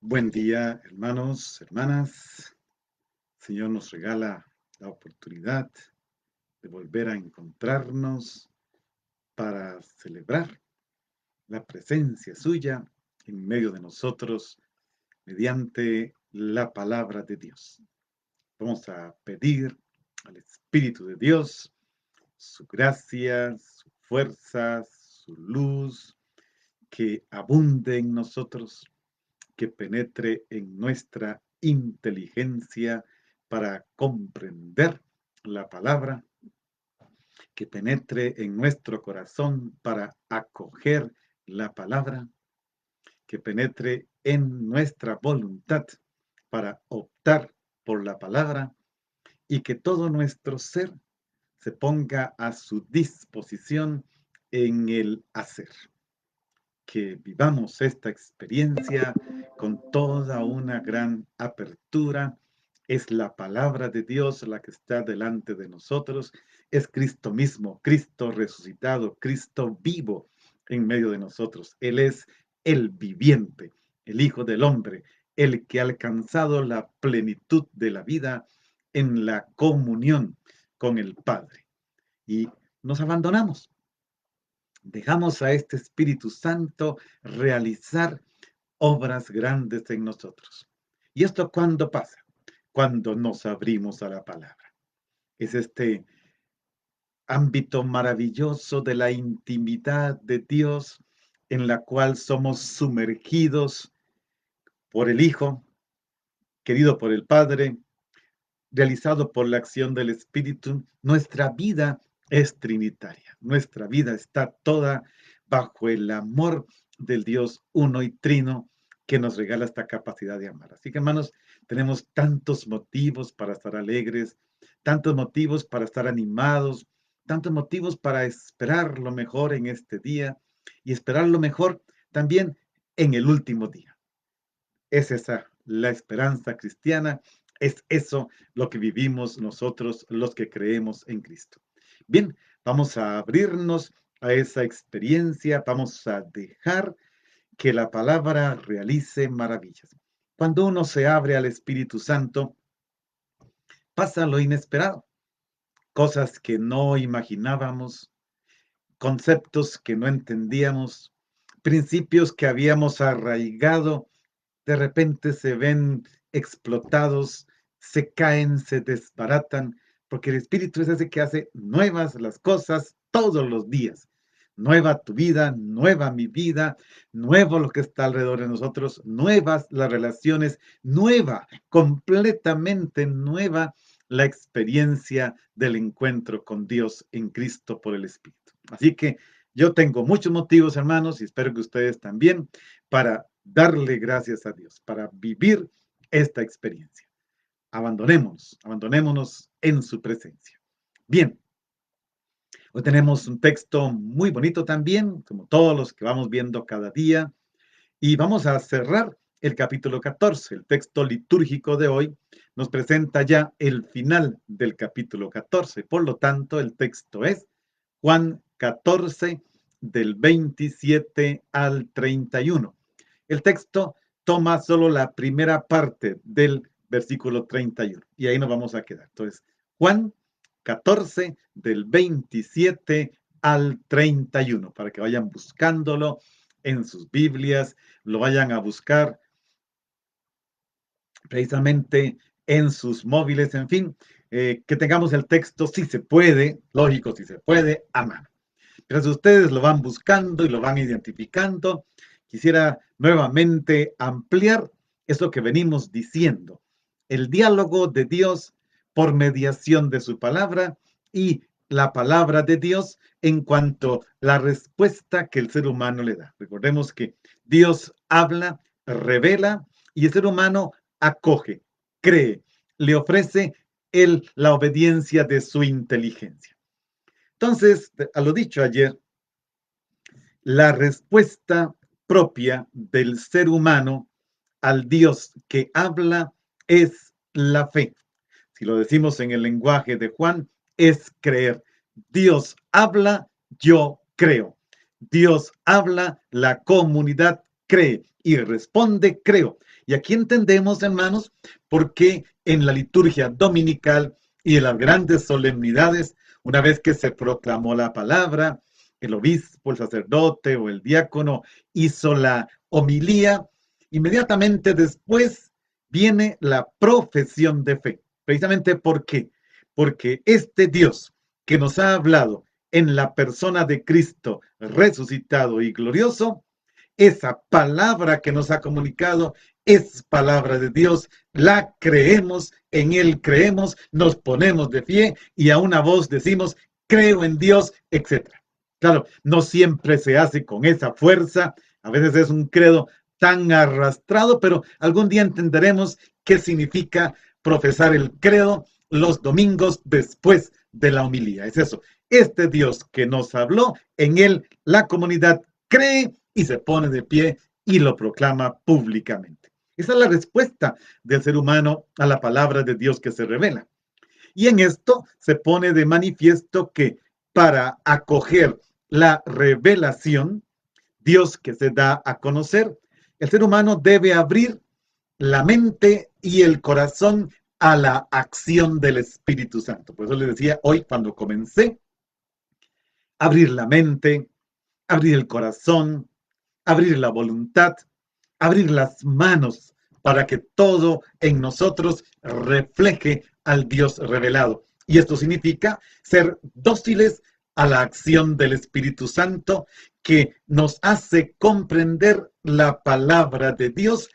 Buen día, hermanos, hermanas. El Señor nos regala la oportunidad de volver a encontrarnos para celebrar la presencia suya en medio de nosotros mediante la palabra de Dios. Vamos a pedir al Espíritu de Dios su gracia, su fuerza, su luz, que abunde en nosotros, que penetre en nuestra inteligencia para comprender la palabra, que penetre en nuestro corazón para acoger la palabra, que penetre en nuestra voluntad para optar por la palabra y que todo nuestro ser se ponga a su disposición en el hacer. Que vivamos esta experiencia con toda una gran apertura. Es la palabra de Dios la que está delante de nosotros. Es Cristo mismo, Cristo resucitado, Cristo vivo en medio de nosotros. Él es el viviente, el Hijo del Hombre, el que ha alcanzado la plenitud de la vida en la comunión con el Padre. Y nos abandonamos. Dejamos a este Espíritu Santo realizar obras grandes en nosotros. ¿Y esto cuándo pasa? Cuando nos abrimos a la palabra. Es este ámbito maravilloso de la intimidad de Dios en la cual somos sumergidos por el Hijo, querido por el Padre, realizado por la acción del Espíritu. Nuestra vida es trinitaria. Nuestra vida está toda bajo el amor del Dios uno y trino que nos regala esta capacidad de amar. Así que, hermanos, tenemos tantos motivos para estar alegres, tantos motivos para estar animados, tantos motivos para esperar lo mejor en este día y esperar lo mejor también en el último día. Es esa la esperanza cristiana, es eso lo que vivimos nosotros los que creemos en Cristo. Bien, vamos a abrirnos a esa experiencia, vamos a dejar que la palabra realice maravillas. Cuando uno se abre al Espíritu Santo, pasa lo inesperado, cosas que no imaginábamos, conceptos que no entendíamos, principios que habíamos arraigado de repente se ven explotados, se caen, se desbaratan, porque el Espíritu es ese que hace nuevas las cosas todos los días. Nueva tu vida, nueva mi vida, nuevo lo que está alrededor de nosotros, nuevas las relaciones, nueva, completamente nueva la experiencia del encuentro con Dios en Cristo por el Espíritu. Así que yo tengo muchos motivos, hermanos, y espero que ustedes también, para darle gracias a Dios, para vivir esta experiencia. Abandonémonos en su presencia. Bien, hoy tenemos un texto muy bonito también, como todos los que vamos viendo cada día, y vamos a cerrar el capítulo 14. El texto litúrgico de hoy nos presenta ya el final del capítulo 14. Por lo tanto, el texto es Juan 14, del 27 al 31. El texto toma solo la primera parte del versículo 31 y ahí nos vamos a quedar. Entonces, Juan 14, del 27 al 31, para que vayan buscándolo en sus Biblias, lo vayan a buscar precisamente en sus móviles, en fin, que tengamos el texto, si se puede, lógico, si se puede, a mano. Pero si ustedes lo van buscando y lo van identificando, quisiera nuevamente ampliar eso que venimos diciendo. El diálogo de Dios por mediación de su palabra y la palabra de Dios en cuanto a la respuesta que el ser humano le da. Recordemos que Dios habla, revela y el ser humano acoge, cree, le ofrece la obediencia de su inteligencia. Entonces, a lo dicho ayer, la respuesta propia del ser humano al Dios que habla es la fe. Si lo decimos en el lenguaje de Juan, es creer. Dios habla, yo creo. Dios habla, la comunidad cree y responde, creo. Y aquí entendemos, hermanos, por qué en la liturgia dominical y en las grandes solemnidades, una vez que se proclamó la palabra, el obispo, el sacerdote o el diácono hizo la homilía, inmediatamente después viene la profesión de fe. Precisamente ¿por qué? Porque este Dios que nos ha hablado en la persona de Cristo resucitado y glorioso, esa palabra que nos ha comunicado es palabra de Dios, la creemos, en Él creemos, nos ponemos de pie y a una voz decimos, creo en Dios, etc. Claro, no siempre se hace con esa fuerza, a veces es un credo tan arrastrado, pero algún día entenderemos qué significa profesar el credo los domingos después de la homilía. Es eso, este Dios que nos habló, en Él la comunidad cree y se pone de pie y lo proclama públicamente. Esa es la respuesta del ser humano a la palabra de Dios que se revela. Y en esto se pone de manifiesto que para acoger la revelación, Dios que se da a conocer, el ser humano debe abrir la mente y el corazón a la acción del Espíritu Santo. Por eso les decía hoy cuando comencé, abrir la mente, abrir el corazón, abrir la voluntad, abrir las manos para que todo en nosotros refleje al Dios revelado. Y esto significa ser dóciles a la acción del Espíritu Santo que nos hace comprender la palabra de Dios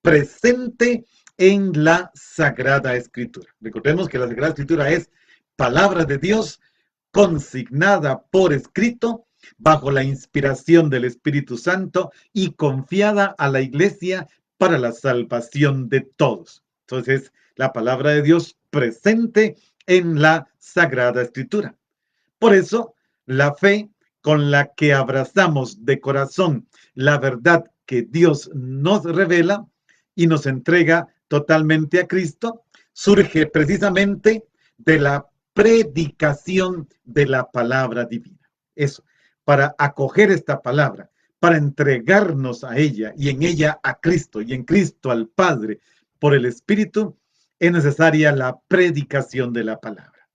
presente en la Sagrada Escritura. Recordemos que la Sagrada Escritura es palabra de Dios consignada por escrito bajo la inspiración del Espíritu Santo y confiada a la Iglesia para la salvación de todos. Entonces, la palabra de Dios presente en la Sagrada Escritura. Por eso, la fe con la que abrazamos de corazón la verdad que Dios nos revela y nos entrega totalmente a Cristo, surge precisamente de la predicación de la palabra divina. Eso, para acoger esta palabra, para entregarnos a ella y en ella a Cristo y en Cristo al Padre por el Espíritu, es necesaria la predicación de la palabra.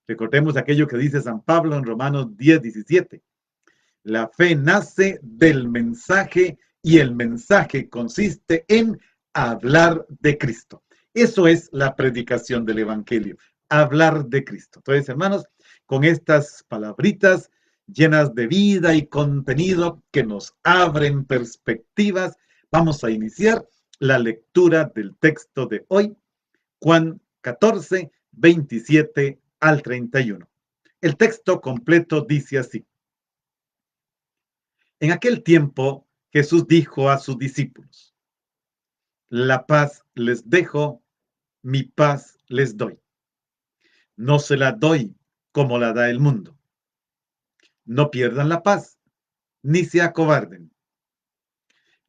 Recordemos aquello que dice San Pablo en Romanos 10:17. La fe nace del mensaje y el mensaje consiste en hablar de Cristo. Eso es la predicación del Evangelio, hablar de Cristo. Entonces, hermanos, con estas palabritas llenas de vida y contenido que nos abren perspectivas, vamos a iniciar la lectura del texto de hoy, Juan 14, 27 al 31. El texto completo dice así. En aquel tiempo Jesús dijo a sus discípulos, la paz les dejo, mi paz les doy. No se la doy como la da el mundo. No pierdan la paz, ni se acobarden.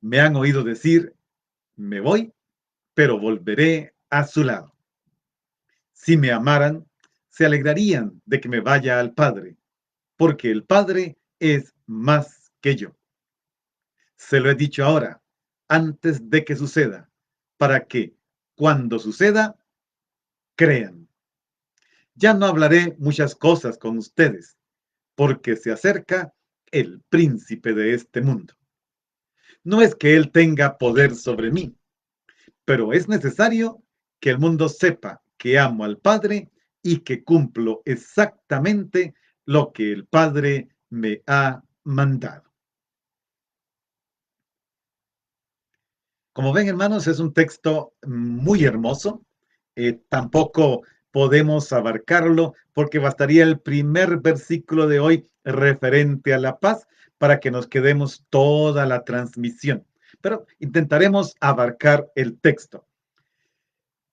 Me han oído decir, me voy, pero volveré a su lado. Si me amaran, se alegrarían de que me vaya al Padre, porque el Padre es más que yo. Se lo he dicho ahora, antes de que suceda, para que, cuando suceda, crean. Ya no hablaré muchas cosas con ustedes, porque se acerca el príncipe de este mundo. No es que él tenga poder sobre mí, pero es necesario que el mundo sepa que amo al Padre y que cumplo exactamente lo que el Padre me ha mandado. Como ven, hermanos, es un texto muy hermoso. Tampoco podemos abarcarlo porque bastaría el primer versículo de hoy referente a la paz para que nos quedemos toda la transmisión. Pero intentaremos abarcar el texto.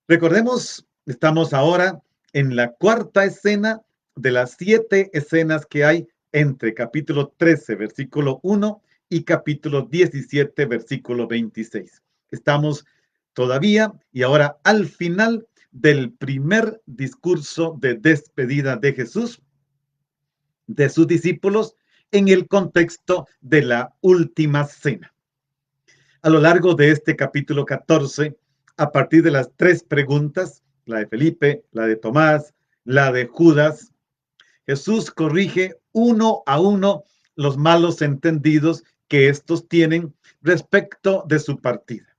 Recordemos, estamos ahora en la cuarta escena de las 7 escenas que hay entre capítulo 13, versículo 1 y capítulo 17, versículo 26. Estamos todavía y ahora al final del primer discurso de despedida de Jesús, de sus discípulos, en el contexto de la última cena. A lo largo de este capítulo 14, a partir de las 3 preguntas, la de Felipe, la de Tomás, la de Judas, Jesús corrige uno a uno los malos entendidos que estos tienen respecto de su partida.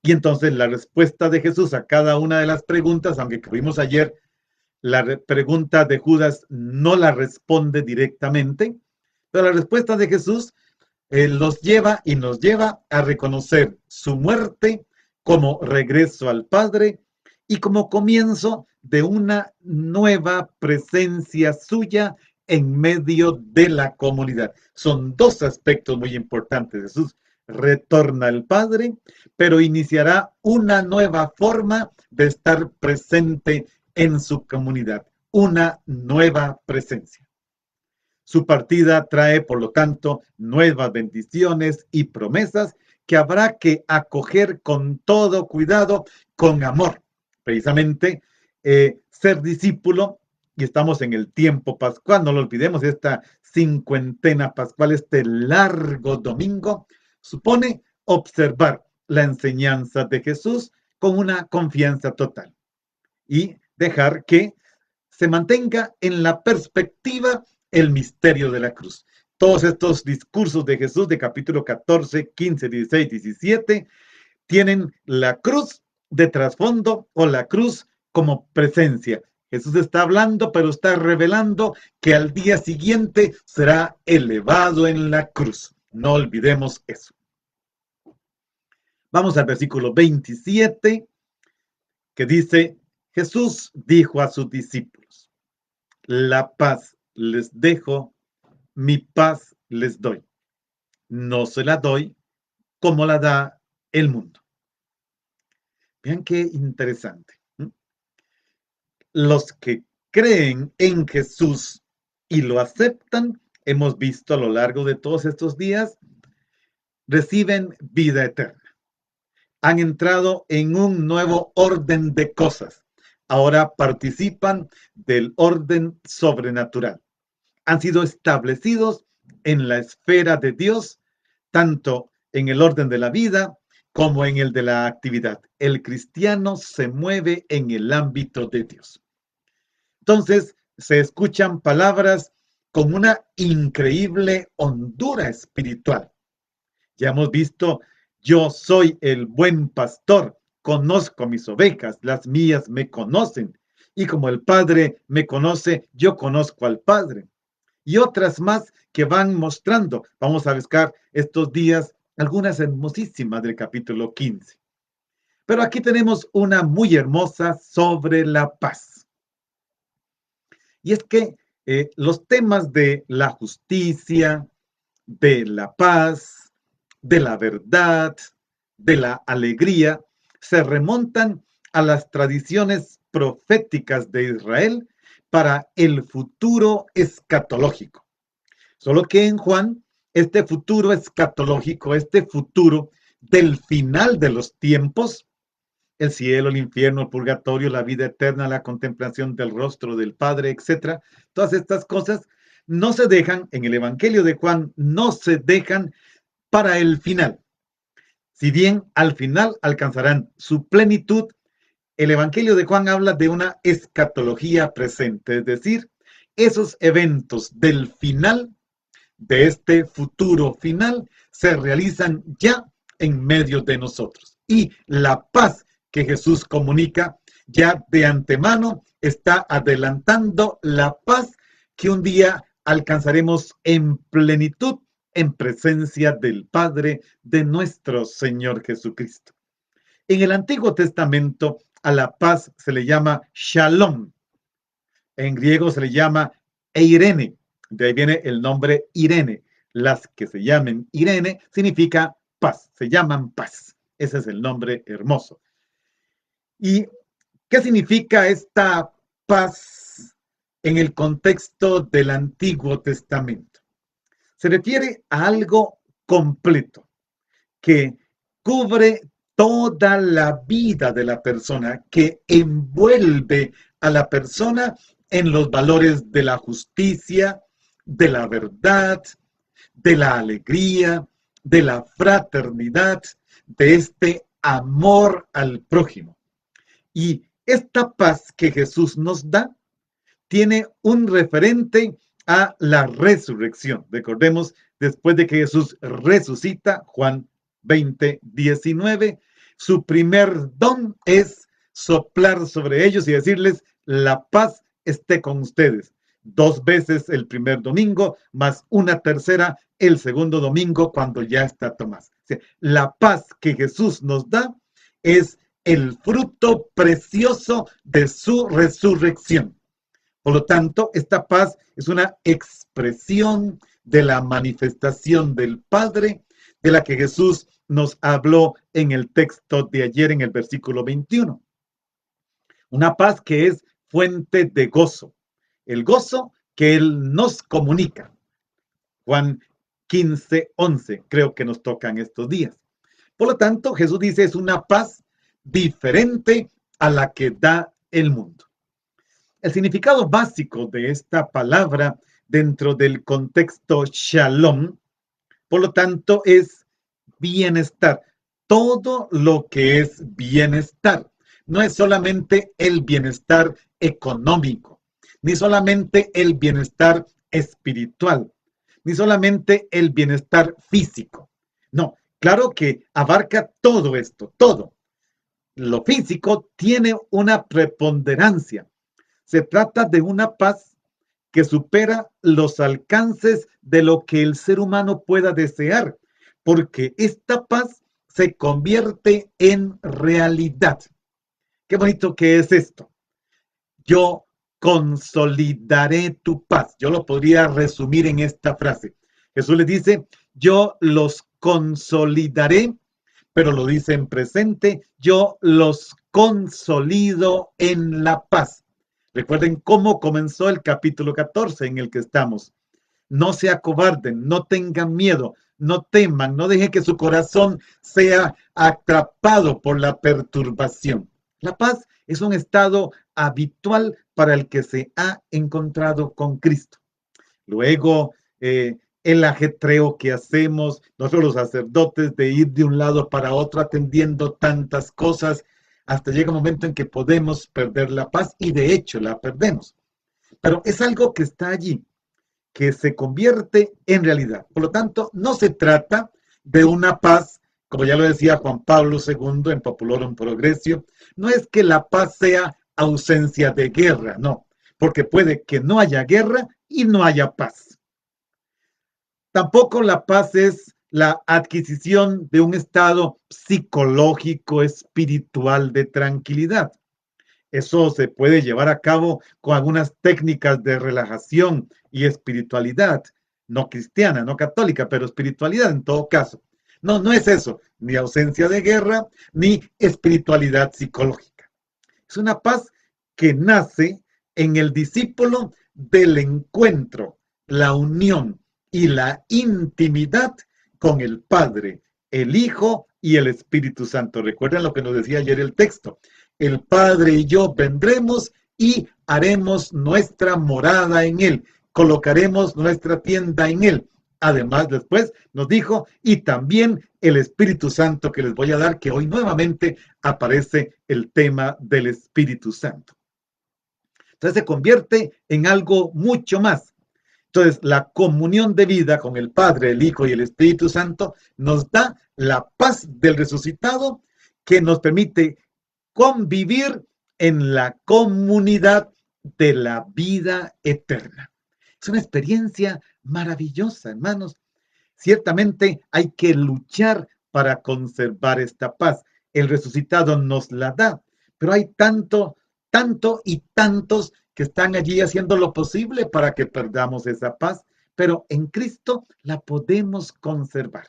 Y entonces la respuesta de Jesús a cada una de las preguntas, aunque vimos ayer, la pregunta de Judas no la responde directamente, pero la respuesta de Jesús los lleva y nos lleva a reconocer su muerte como regreso al Padre y como comienzo de una nueva presencia suya en medio de la comunidad. Son 2 aspectos muy importantes. Jesús retorna al Padre, pero iniciará una nueva forma de estar presente en su comunidad, una nueva presencia. Su partida trae, por lo tanto, nuevas bendiciones y promesas que habrá que acoger con todo cuidado, con amor. Precisamente, ser discípulo, y estamos en el tiempo pascual, no lo olvidemos, esta cincuentena pascual, este largo domingo, supone observar la enseñanza de Jesús con una confianza total y dejar que se mantenga en la perspectiva el misterio de la cruz. Todos estos discursos de Jesús de capítulo 14, 15, 16, 17 tienen la cruz de trasfondo o la cruz como presencia. Jesús está hablando, pero está revelando que al día siguiente será elevado en la cruz. No olvidemos eso. Vamos al versículo 27, que dice, Jesús dijo a sus discípulos, la paz les dejo, mi paz les doy. No se la doy como la da el mundo. Vean qué interesante. Los que creen en Jesús y lo aceptan, hemos visto a lo largo de todos estos días, reciben vida eterna. Han entrado en un nuevo orden de cosas. Ahora participan del orden sobrenatural. Han sido establecidos en la esfera de Dios, tanto en el orden de la vida como en el de la actividad. El cristiano se mueve en el ámbito de Dios. Entonces, se escuchan palabras con una increíble hondura espiritual. Ya hemos visto, yo soy el buen pastor, conozco mis ovejas, las mías me conocen, y como el Padre me conoce, yo conozco al Padre. Y otras más que van mostrando. Vamos a buscar estos días algunas hermosísimas del capítulo 15. Pero aquí tenemos una muy hermosa sobre la paz. Y es que los temas de la justicia, de la paz, de la verdad, de la alegría, se remontan a las tradiciones proféticas de Israel para el futuro escatológico. Solo que en Juan, este futuro escatológico, este futuro del final de los tiempos, el cielo, el infierno, el purgatorio, la vida eterna, la contemplación del rostro del Padre, etcétera, todas estas cosas no se dejan, en el Evangelio de Juan, no se dejan para el final. Si bien al final alcanzarán su plenitud, el Evangelio de Juan habla de una escatología presente, es decir, esos eventos del final, de este futuro final, se realizan ya en medio de nosotros. Y la paz que Jesús comunica ya de antemano está adelantando la paz que un día alcanzaremos en plenitud en presencia del Padre de nuestro Señor Jesucristo. En el Antiguo Testamento a la paz se le llama shalom. En griego se le llama eirene. De ahí viene el nombre Irene. Las que se llamen Irene significa paz, se llaman paz. Ese es el nombre hermoso. ¿Y qué significa esta paz en el contexto del Antiguo Testamento? Se refiere a algo completo, que cubre toda la vida de la persona, que envuelve a la persona en los valores de la justicia, de la verdad, de la alegría, de la fraternidad, de este amor al prójimo. Y esta paz que Jesús nos da tiene un referente a la resurrección. Recordemos, después de que Jesús resucita, Juan 20:19, su primer don es soplar sobre ellos y decirles, la paz esté con ustedes. 2 veces el primer domingo, más una tercera el segundo domingo cuando ya está Tomás. O sea, la paz que Jesús nos da es el fruto precioso de su resurrección. Por lo tanto, esta paz es una expresión de la manifestación del Padre, de la que Jesús nos habló en el texto de ayer en el versículo 21. Una paz que es fuente de gozo, el gozo que Él nos comunica. Juan 15:11, creo que nos tocan estos días. Por lo tanto, Jesús dice, es una paz diferente a la que da el mundo. El significado básico de esta palabra dentro del contexto shalom, por lo tanto, es bienestar. Todo lo que es bienestar. No es solamente el bienestar económico, ni solamente el bienestar espiritual, ni solamente el bienestar físico. No, claro que abarca todo esto, todo. Lo físico tiene una preponderancia. Se trata de una paz que supera los alcances de lo que el ser humano pueda desear, porque esta paz se convierte en realidad. Qué bonito que es esto. Yo consolidaré tu paz. Yo lo podría resumir en esta frase. Jesús le dice, yo los consolidaré, pero lo dice en presente, yo los consolido en la paz. Recuerden cómo comenzó el capítulo 14 en el que estamos. No se acobarden, no tengan miedo, no teman, no dejen que su corazón sea atrapado por la perturbación. La paz es un estado habitual para el que se ha encontrado con Cristo. Luego, el ajetreo que hacemos nosotros los sacerdotes de ir de un lado para otro atendiendo tantas cosas, hasta llega un momento en que podemos perder la paz y de hecho la perdemos. Pero es algo que está allí, que se convierte en realidad. Por lo tanto, no se trata de una paz, como ya lo decía Juan Pablo II en Populorum Progressio, no es que la paz sea ausencia de guerra, no, porque puede que no haya guerra y no haya paz. Tampoco la paz es la adquisición de un estado psicológico, espiritual de tranquilidad. Eso se puede llevar a cabo con algunas técnicas de relajación y espiritualidad, no cristiana, no católica, pero espiritualidad en todo caso. No, no es eso, ni ausencia de guerra, ni espiritualidad psicológica. Es una paz que nace en el discípulo del encuentro, la unión y la intimidad con el Padre, el Hijo y el Espíritu Santo. Recuerden lo que nos decía ayer el texto. El Padre y yo vendremos y haremos nuestra morada en Él. Colocaremos nuestra tienda en Él. Además, después nos dijo, y también el Espíritu Santo que les voy a dar, que hoy nuevamente aparece el tema del Espíritu Santo. Entonces se convierte en algo mucho más. Entonces, la comunión de vida con el Padre, el Hijo y el Espíritu Santo nos da la paz del resucitado que nos permite convivir en la comunidad de la vida eterna. Es una experiencia maravillosa, hermanos. Ciertamente hay que luchar para conservar esta paz. El resucitado nos la da, pero hay tanto y tantos que están allí haciendo lo posible para que perdamos esa paz, pero en Cristo la podemos conservar.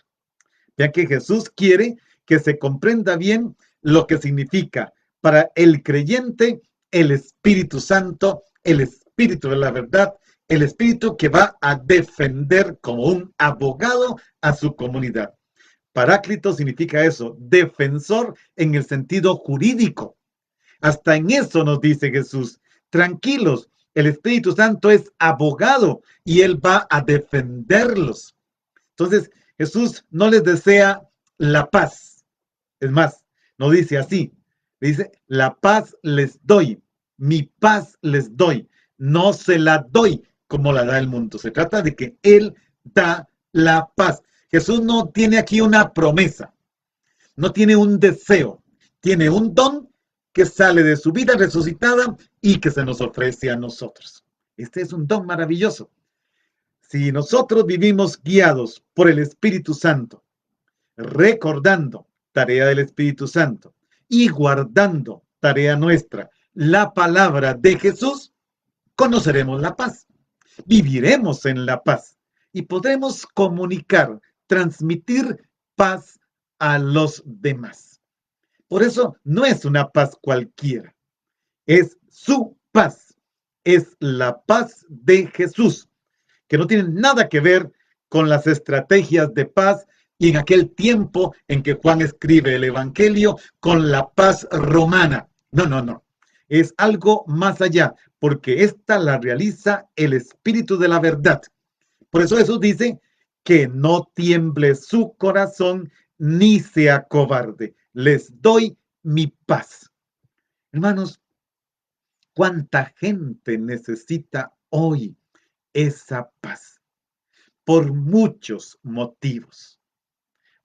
Ya que Jesús quiere que se comprenda bien lo que significa para el creyente el Espíritu Santo, el Espíritu de la verdad, el Espíritu que va a defender como un abogado a su comunidad. Paráclito significa eso, defensor en el sentido jurídico. Hasta en eso nos dice Jesús, tranquilos, el Espíritu Santo es abogado y Él va a defenderlos. Entonces, Jesús no les desea la paz. Es más, no dice así. Dice, la paz les doy, mi paz les doy. No se la doy como la da el mundo. Se trata de que Él da la paz. Jesús no tiene aquí una promesa, no tiene un deseo, tiene un don que sale de su vida resucitada y que se nos ofrece a nosotros. Este es un don maravilloso. Si nosotros vivimos guiados por el Espíritu Santo, recordando tarea del Espíritu Santo y guardando tarea nuestra, la palabra de Jesús, conoceremos la paz, viviremos en la paz y podremos comunicar, transmitir paz a los demás. Por eso no es una paz cualquiera, es su paz, es la paz de Jesús, que no tiene nada que ver con las estrategias de paz y en aquel tiempo en que Juan escribe el Evangelio con la paz romana. No, no, no. Es algo más allá, porque esta la realiza el Espíritu de la verdad. Por eso Jesús dice que no tiemble su corazón ni sea cobarde. Les doy mi paz. Hermanos, ¿cuánta gente necesita hoy esa paz? Por muchos motivos.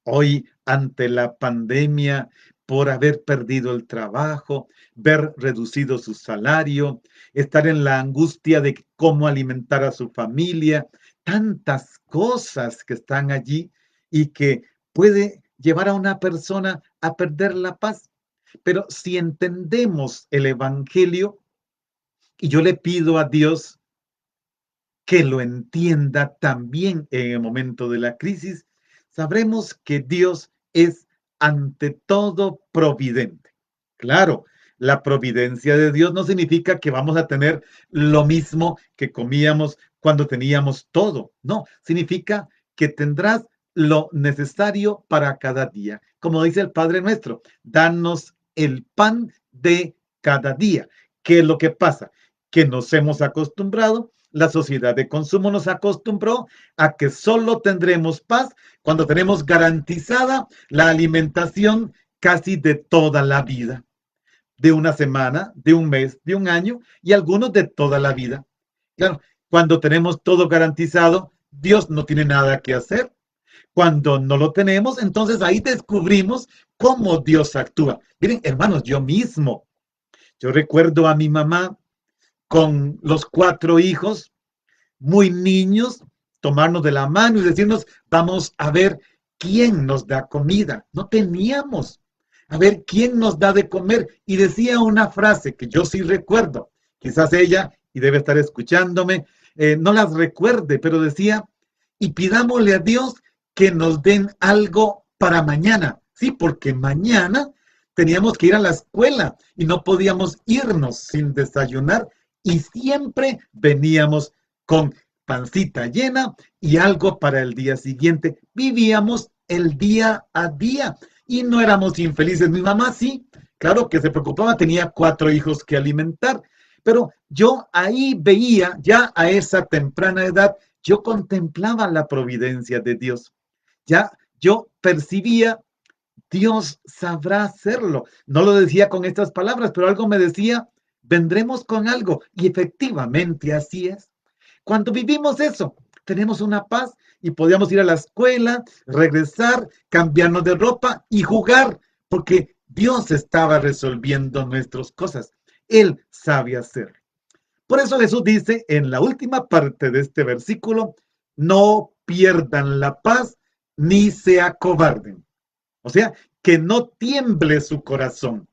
Hoy, ante la pandemia, por haber perdido el trabajo, ver reducido su salario, estar en la angustia de cómo alimentar a su familia, tantas cosas que están allí y que puede llevar a una persona a perder la paz. Pero si entendemos el Evangelio, y yo le pido a Dios que lo entienda también en el momento de la crisis, sabremos que Dios es ante todo providente. Claro, la providencia de Dios no significa que vamos a tener lo mismo que comíamos cuando teníamos todo. No, significa que tendrás lo necesario para cada día. Como dice el Padre nuestro, danos el pan de cada día. ¿Qué es lo que pasa? Que nos hemos acostumbrado, la sociedad de consumo nos acostumbró a que solo tendremos paz cuando tenemos garantizada la alimentación casi de toda la vida, de una semana, de un mes, de un año y algunos de toda la vida. Claro, cuando tenemos todo garantizado, Dios no tiene nada que hacer. Cuando no lo tenemos, entonces ahí descubrimos cómo Dios actúa. Miren, hermanos, yo recuerdo a mi mamá con los 4 hijos, muy niños, tomarnos de la mano y decirnos, vamos a ver quién nos da comida. No teníamos. A ver quién nos da de comer. Y decía una frase que yo sí recuerdo. Quizás ella, y debe estar escuchándome, no las recuerde, pero decía, y pidámosle a Dios que nos den algo para mañana. Sí, porque mañana teníamos que ir a la escuela y no podíamos irnos sin desayunar y siempre veníamos con pancita llena y algo para el día siguiente. Vivíamos el día a día y no éramos infelices. Mi mamá sí, claro que se preocupaba, tenía 4 hijos que alimentar, pero yo ahí veía, ya a esa temprana edad, yo contemplaba la providencia de Dios. Ya yo percibía, Dios sabrá hacerlo. No lo decía con estas palabras, pero algo me decía, vendremos con algo. Y efectivamente así es. Cuando vivimos eso, tenemos una paz y podíamos ir a la escuela, regresar, cambiarnos de ropa y jugar, porque Dios estaba resolviendo nuestras cosas. Él sabe hacerlo. Por eso Jesús dice en la última parte de este versículo, no pierdan la paz ni se acobarden. O sea, que no tiemble su corazón.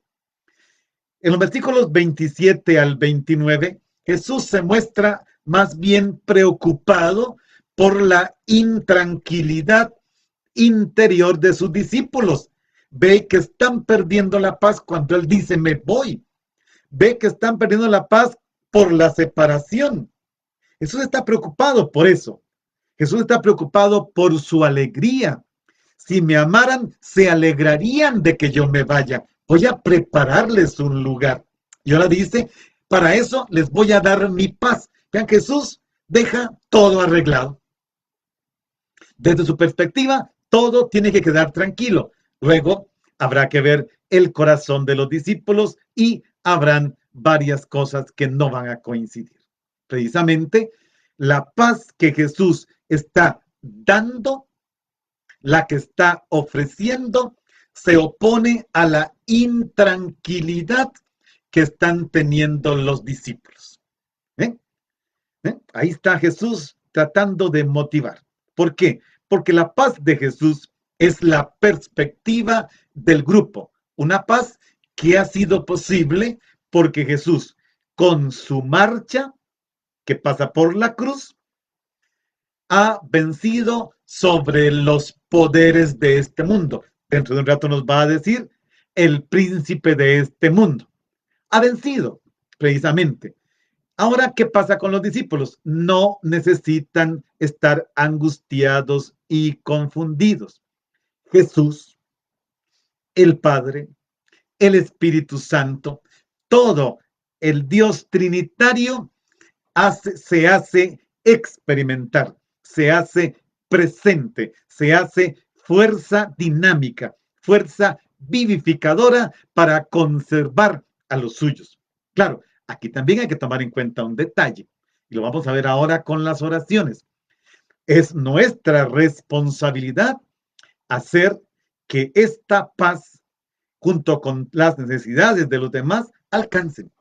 En los versículos 27 al 29, Jesús se muestra más bien preocupado por la intranquilidad interior de sus discípulos. Ve que están perdiendo la paz cuando Él dice, me voy. Ve que están perdiendo la paz por la separación. Jesús está preocupado por eso. Jesús está preocupado por su alegría. Si me amaran, se alegrarían de que yo me vaya. Voy a prepararles un lugar. Y ahora dice, para eso les voy a dar mi paz. Vean, Jesús deja todo arreglado. Desde su perspectiva, todo tiene que quedar tranquilo. Luego habrá que ver el corazón de los discípulos y habrán varias cosas que no van a coincidir. Precisamente, la paz que Jesús está dando, la que está ofreciendo, se opone a la intranquilidad que están teniendo los discípulos. ¿Eh? Ahí está Jesús tratando de motivar. ¿Por qué? Porque la paz de Jesús es la perspectiva del grupo. Una paz que ha sido posible porque Jesús, con su marcha, que pasa por la cruz, ha vencido sobre los poderes de este mundo. Dentro de un rato nos va a decir el príncipe de este mundo. Ha vencido, precisamente. Ahora, ¿qué pasa con los discípulos? No necesitan estar angustiados y confundidos. Jesús, el Padre, el Espíritu Santo, todo el Dios trinitario se hace experimentar, se hace presente, se hace fuerza dinámica, fuerza vivificadora para conservar a los suyos. Claro, aquí también hay que tomar en cuenta un detalle, y lo vamos a ver ahora con las oraciones. Es nuestra responsabilidad hacer que esta paz, junto con las necesidades de los demás, alcancen.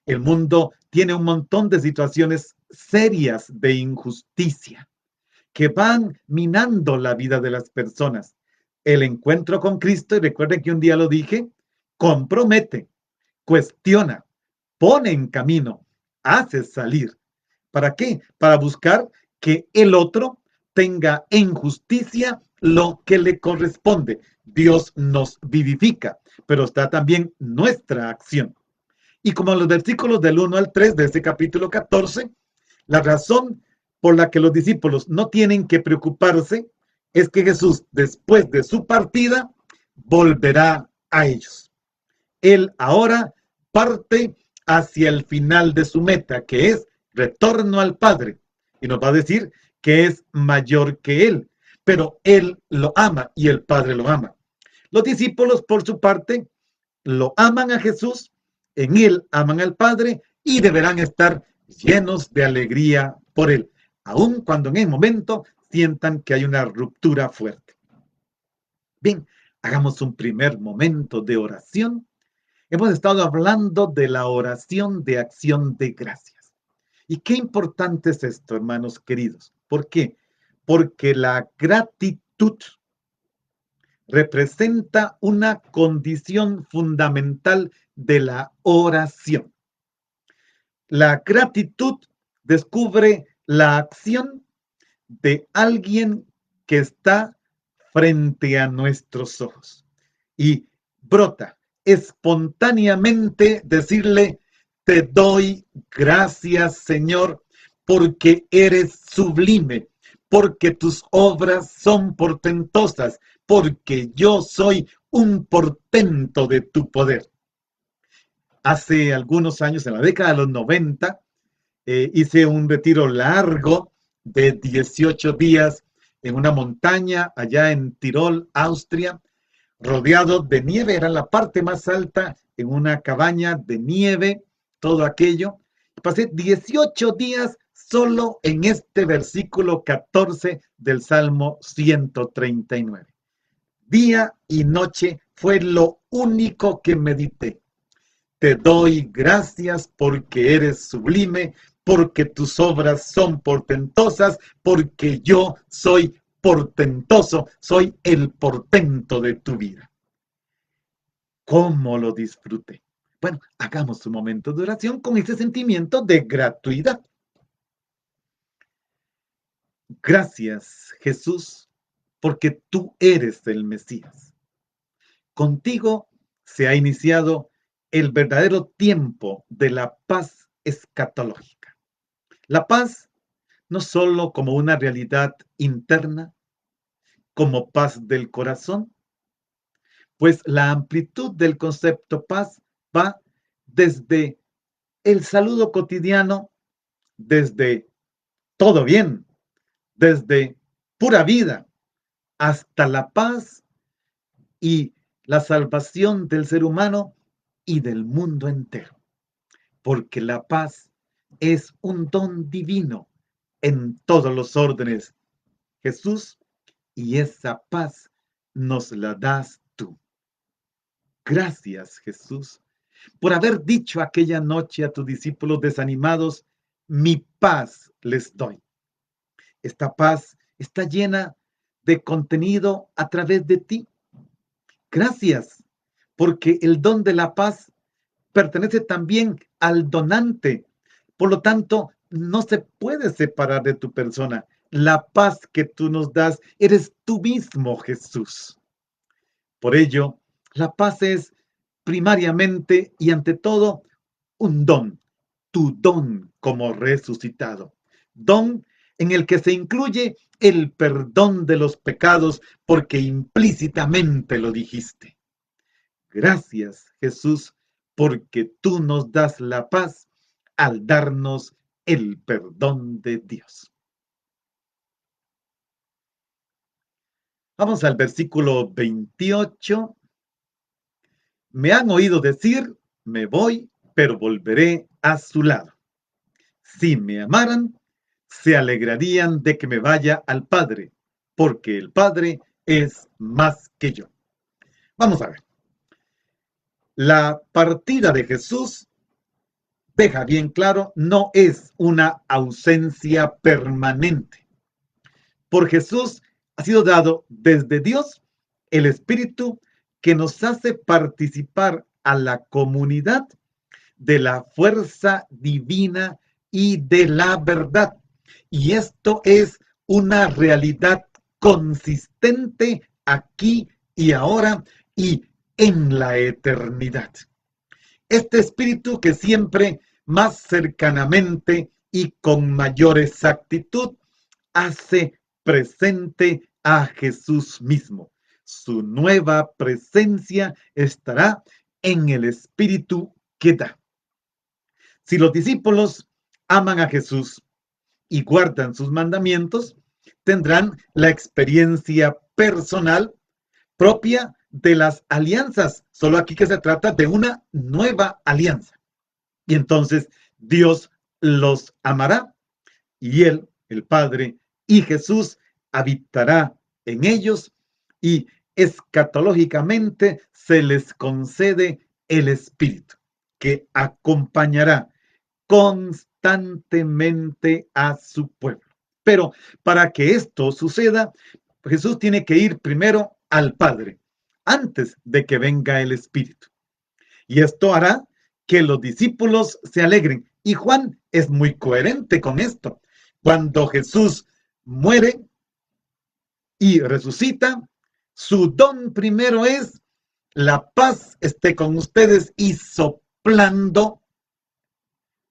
El mundo tiene un montón de situaciones serias de injusticia que van minando la vida de las personas. El encuentro con Cristo, y recuerden que un día lo dije, compromete, cuestiona, pone en camino, hace salir. ¿Para qué? Para buscar que el otro tenga en justicia lo que le corresponde. Dios nos vivifica, pero está también nuestra acción. Y como en los versículos del 1 al 3 de este capítulo 14, la razón por la que los discípulos no tienen que preocuparse es que Jesús, después de su partida, volverá a ellos. Él ahora parte hacia el final de su meta, que es retorno al Padre. Y nos va a decir que es mayor que él, pero él lo ama y el Padre lo ama. Los discípulos, por su parte, lo aman a Jesús, en él aman al Padre y deberán estar llenos de alegría por él, aun cuando en el momento sientan que hay una ruptura fuerte. Bien, hagamos un primer momento de oración. Hemos estado hablando de la oración de acción de gracias. Y qué importante es esto, hermanos queridos. ¿Por qué? Porque la gratitud representa una condición fundamental de la oración. La gratitud descubre la acción de alguien que está frente a nuestros ojos y brota espontáneamente decirle, te doy gracias, Señor, porque eres sublime, porque tus obras son portentosas, porque yo soy un portento de tu poder. Hace algunos años, en la década de los 90, hice un retiro largo de 18 días en una montaña allá en Tirol, Austria, rodeado de nieve. Era la parte más alta, en una cabaña de nieve, todo aquello. Pasé 18 días solo en este versículo 14 del Salmo 139. Día y noche fue lo único que medité. Te doy gracias porque eres sublime, porque tus obras son portentosas, porque yo soy portentoso, soy el portento de tu vida. ¿Cómo lo disfruté? Bueno, hagamos un momento de oración con ese sentimiento de gratuidad. Gracias, Jesús, porque tú eres el Mesías. Contigo se ha iniciado el verdadero tiempo de la paz escatológica. La paz no solo como una realidad interna, como paz del corazón, pues la amplitud del concepto paz va desde el saludo cotidiano, desde todo bien, desde pura vida, hasta la paz y la salvación del ser humano y del mundo entero. Porque la paz es un don divino en todos los órdenes, Jesús, y esa paz nos la das tú. Gracias, Jesús, por haber dicho aquella noche a tus discípulos desanimados, mi paz les doy. Esta paz está llena de contenido a través de ti. Gracias, porque el don de la paz pertenece también al donante. Por lo tanto, no se puede separar de tu persona. La paz que tú nos das, eres tú mismo, Jesús. Por ello, la paz es primariamente y ante todo un don, tu don como resucitado. Don en el que se incluye el perdón de los pecados porque implícitamente lo dijiste. Gracias, Jesús, porque tú nos das la paz al darnos el perdón de Dios. Vamos al versículo 28. Me han oído decir, me voy, pero volveré a su lado. Si me amaran, se alegrarían de que me vaya al Padre, porque el Padre es más que yo. Vamos a ver. La partida de Jesús deja bien claro, no es una ausencia permanente. Por Jesús ha sido dado desde Dios el Espíritu que nos hace participar a la comunidad de la fuerza divina y de la verdad. Y esto es una realidad consistente aquí y ahora y en la eternidad. Este espíritu que siempre más cercanamente y con mayor exactitud hace presente a Jesús mismo. Su nueva presencia estará en el espíritu que da. Si los discípulos aman a Jesús y guardan sus mandamientos, tendrán la experiencia personal propia de las alianzas. Solo aquí que se trata de una nueva alianza. Y entonces Dios los amará y Él, el Padre y Jesús habitará en ellos y escatológicamente se les concede el Espíritu que acompañará constantemente a su pueblo. Pero para que esto suceda, Jesús tiene que ir primero al Padre antes de que venga el Espíritu. Y esto hará que los discípulos se alegren. Y Juan es muy coherente con esto. Cuando Jesús muere y resucita, su don primero es la paz esté con ustedes y soplando,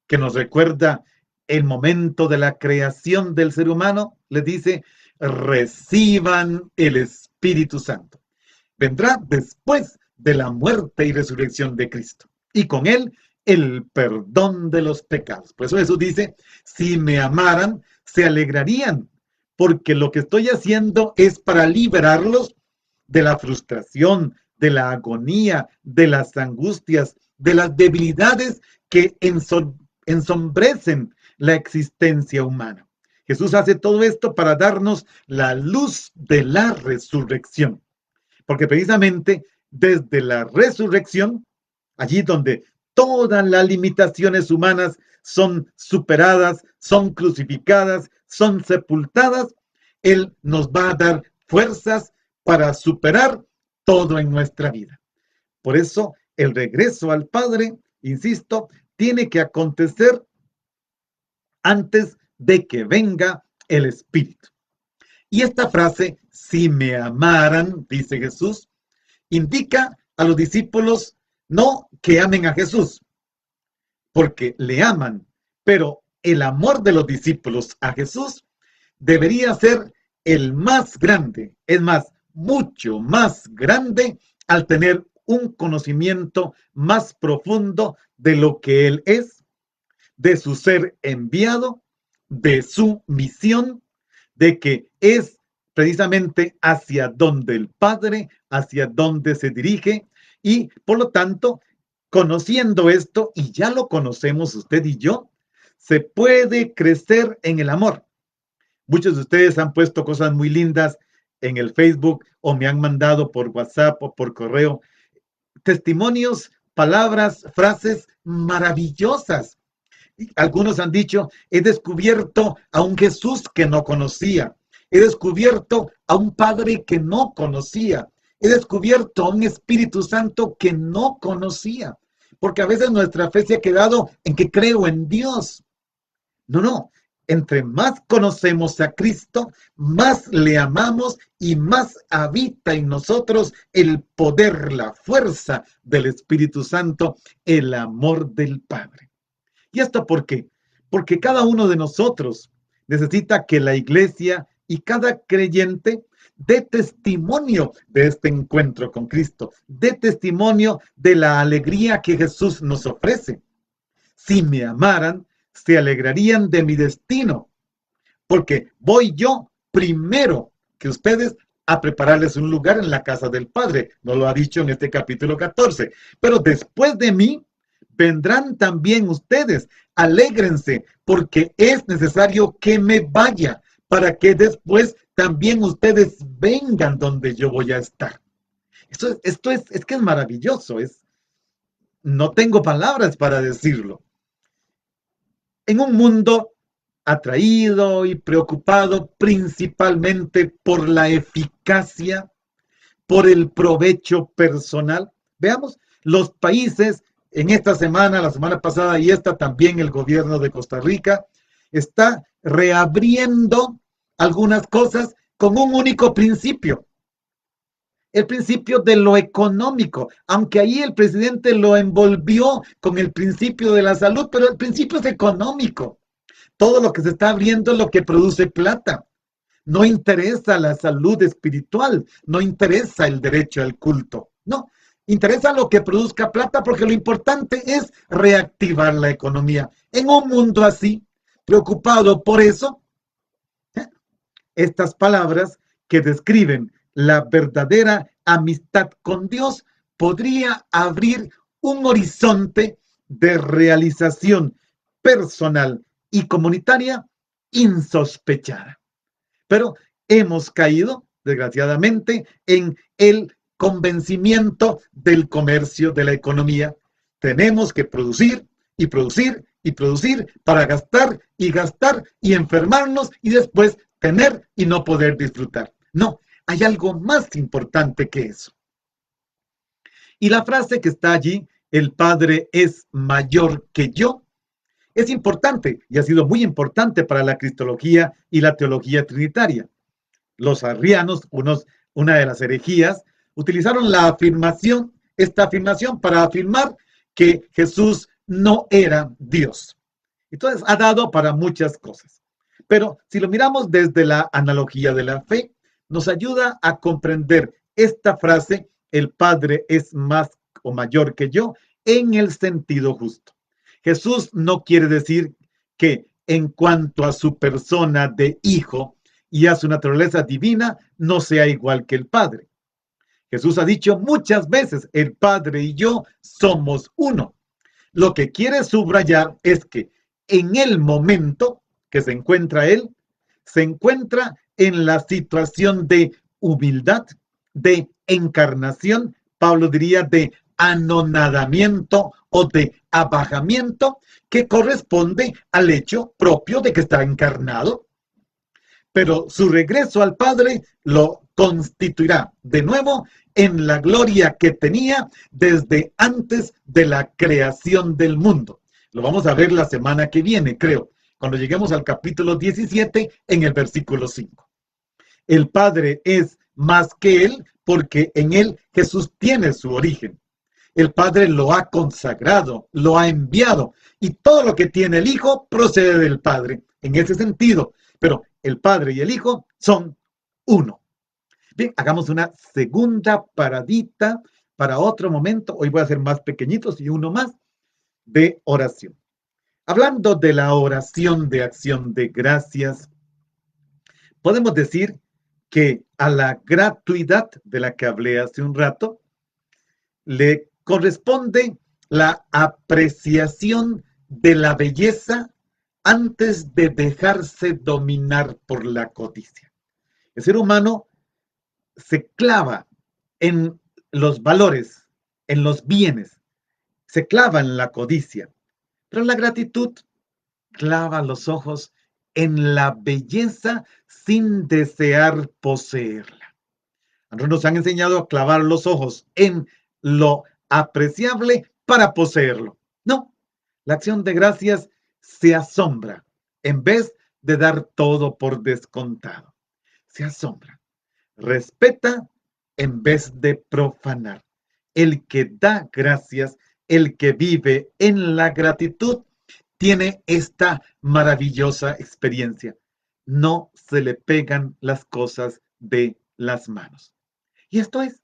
que nos recuerda el momento de la creación del ser humano, les dice, reciban el Espíritu Santo. Vendrá después de la muerte y resurrección de Cristo. Y con él el perdón de los pecados. Por eso Jesús dice, si me amaran, se alegrarían, porque lo que estoy haciendo es para liberarlos de la frustración, de la agonía, de las angustias, de las debilidades que ensombrecen la existencia humana. Jesús hace todo esto para darnos la luz de la resurrección. Porque precisamente desde la resurrección, allí donde todas las limitaciones humanas son superadas, son crucificadas, son sepultadas, Él nos va a dar fuerzas para superar todo en nuestra vida. Por eso el regreso al Padre, insisto, tiene que acontecer antes de que venga el Espíritu. Y esta frase, si me amaran, dice Jesús, indica a los discípulos no que amen a Jesús, porque le aman, pero el amor de los discípulos a Jesús debería ser el más grande, es más, mucho más grande al tener un conocimiento más profundo de lo que Él es, de su ser enviado, de su misión, de que es precisamente hacia donde el Padre, hacia donde se dirige, y por lo tanto, conociendo esto, y ya lo conocemos usted y yo, se puede crecer en el amor. Muchos de ustedes han puesto cosas muy lindas en el Facebook o me han mandado por WhatsApp o por correo testimonios, palabras, frases maravillosas. Algunos han dicho, he descubierto a un Jesús que no conocía, he descubierto a un Padre que no conocía, he descubierto a un Espíritu Santo que no conocía, porque a veces nuestra fe se ha quedado en que creo en Dios. No, entre más conocemos a Cristo, más le amamos y más habita en nosotros el poder, la fuerza del Espíritu Santo, el amor del Padre. ¿Y esto por qué? Porque cada uno de nosotros necesita que la iglesia y cada creyente dé testimonio de este encuentro con Cristo, dé testimonio de la alegría que Jesús nos ofrece. Si me amaran, se alegrarían de mi destino, porque voy yo primero que ustedes a prepararles un lugar en la casa del Padre. Nos lo ha dicho en este capítulo 14. Pero después de mí, vendrán también ustedes. Alégrense, porque es necesario que me vaya, para que después también ustedes vengan donde yo voy a estar. Esto es que es maravilloso. No tengo palabras para decirlo. En un mundo atraído y preocupado principalmente por la eficacia, por el provecho personal. Veamos, los países en esta semana, la semana pasada y esta también, el gobierno de Costa Rica está reabriendo algunas cosas con un único principio. El principio de lo económico, aunque ahí el presidente lo envolvió con el principio de la salud, pero el principio es económico. Todo lo que se está abriendo es lo que produce plata. No interesa la salud espiritual, no interesa el derecho al culto, no. Interesa lo que produzca plata porque lo importante es reactivar la economía. En un mundo así, preocupado por eso, estas palabras que describen la verdadera amistad con Dios podría abrir un horizonte de realización personal y comunitaria insospechada. Pero hemos caído, desgraciadamente, en el convencimiento del comercio, de la economía. Tenemos que producir y producir y producir para gastar y enfermarnos y después tener y no poder disfrutar. No, hay algo más importante que eso. Y la frase que está allí, el Padre es mayor que yo, es importante y ha sido muy importante para la cristología y la teología trinitaria. Los arrianos, una de las herejías, utilizaron esta afirmación para afirmar que Jesús no era Dios. Entonces ha dado para muchas cosas. Pero si lo miramos desde la analogía de la fe, nos ayuda a comprender esta frase, el Padre es más o mayor que yo, en el sentido justo. Jesús no quiere decir que en cuanto a su persona de hijo y a su naturaleza divina, no sea igual que el Padre. Jesús ha dicho muchas veces, el Padre y yo somos uno. Lo que quiere subrayar es que en el momento que se encuentra Él, se encuentra en la situación de humildad, de encarnación, Pablo diría de anonadamiento o de abajamiento, que corresponde al hecho propio de que está encarnado. Pero su regreso al Padre lo constituirá de nuevo en la gloria que tenía desde antes de la creación del mundo. Lo vamos a ver la semana que viene, creo, cuando lleguemos al capítulo 17 en el versículo 5. El Padre es más que Él porque en Él Jesús tiene su origen. El Padre lo ha consagrado, lo ha enviado y todo lo que tiene el Hijo procede del Padre. En ese sentido, pero el Padre y el Hijo son uno. Bien, hagamos una segunda paradita para otro momento. Hoy voy a hacer más pequeñitos y uno más de oración. Hablando de la oración de acción de gracias, podemos decir que a la gratuidad de la que hablé hace un rato le corresponde la apreciación de la belleza antes de dejarse dominar por la codicia. El ser humano se clava en los valores, en los bienes, se clava en la codicia, pero la gratitud clava los ojos en la belleza sin desear poseerla. A nosotros nos han enseñado a clavar los ojos en lo apreciable para poseerlo. No, la acción de gracias se asombra en vez de dar todo por descontado. Se asombra, respeta en vez de profanar. El que da gracias, el que vive en la gratitud, tiene esta maravillosa experiencia. No se le pegan las cosas de las manos. Y esto es,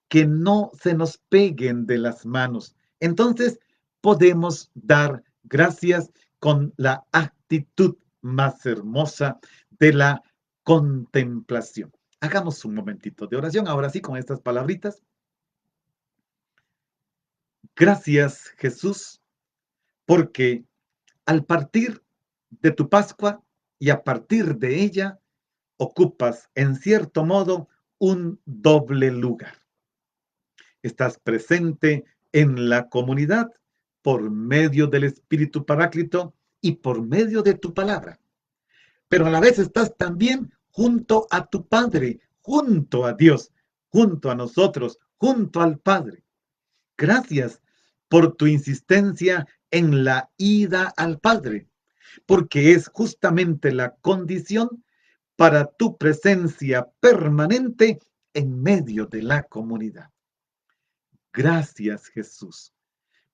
que no se nos peguen de las manos. Entonces podemos dar gracias con la actitud más hermosa de la contemplación. Hagamos un momentito de oración, ahora sí, con estas palabritas. Gracias, Jesús, porque al partir de tu Pascua y a partir de ella, ocupas en cierto modo un doble lugar. Estás presente en la comunidad por medio del Espíritu Paráclito y por medio de tu palabra. Pero a la vez estás también junto a tu Padre, junto a Dios, junto a nosotros, junto al Padre. Gracias por tu insistencia en la ida al Padre, porque es justamente la condición para tu presencia permanente en medio de la comunidad. Gracias, Jesús,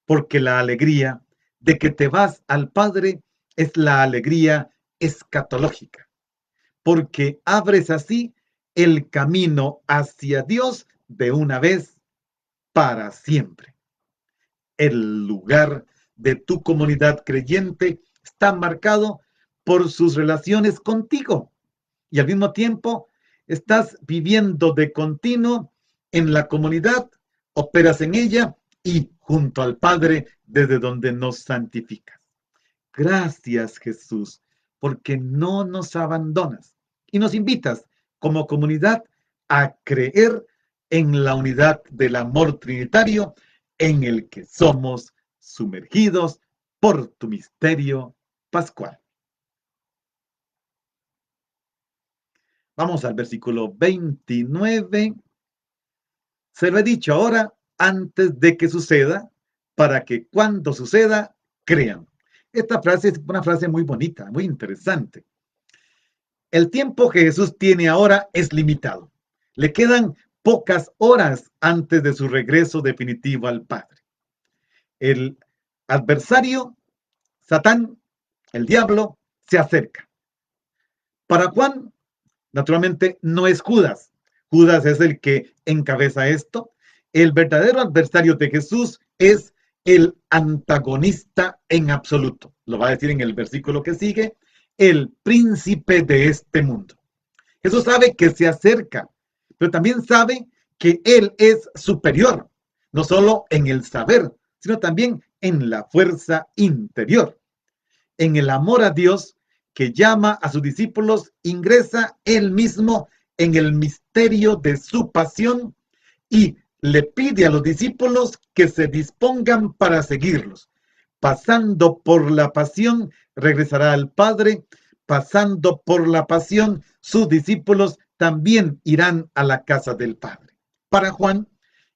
porque la alegría de que te vas al Padre es la alegría escatológica, porque abres así el camino hacia Dios de una vez para siempre. El lugar de tu comunidad creyente está marcado por sus relaciones contigo y al mismo tiempo estás viviendo de continuo en la comunidad, operas en ella y junto al Padre desde donde nos santificas. Gracias, Jesús, porque no nos abandonas y nos invitas como comunidad a creer en la unidad del amor trinitario en el que somos sumergidos por tu misterio pascual. Vamos al versículo 29. Se lo he dicho ahora antes de que suceda, para que cuando suceda, crean. Esta frase es una frase muy bonita, muy interesante. El tiempo que Jesús tiene ahora es limitado. Le quedan pocas horas antes de su regreso definitivo al Padre. El adversario, Satán, el diablo, se acerca. Para Juan, naturalmente, no es Judas. Judas es el que encabeza esto. El verdadero adversario de Jesús es el antagonista en absoluto. Lo va a decir en el versículo que sigue, el príncipe de este mundo. Jesús sabe que se acerca, pero también sabe que Él es superior, no solo en el saber, sino también en la fuerza interior. En el amor a Dios que llama a sus discípulos, ingresa Él mismo en el misterio de su pasión y le pide a los discípulos que se dispongan para seguirlos. Pasando por la pasión, regresará al Padre. Pasando por la pasión, sus discípulos también irán a la casa del Padre. Para Juan,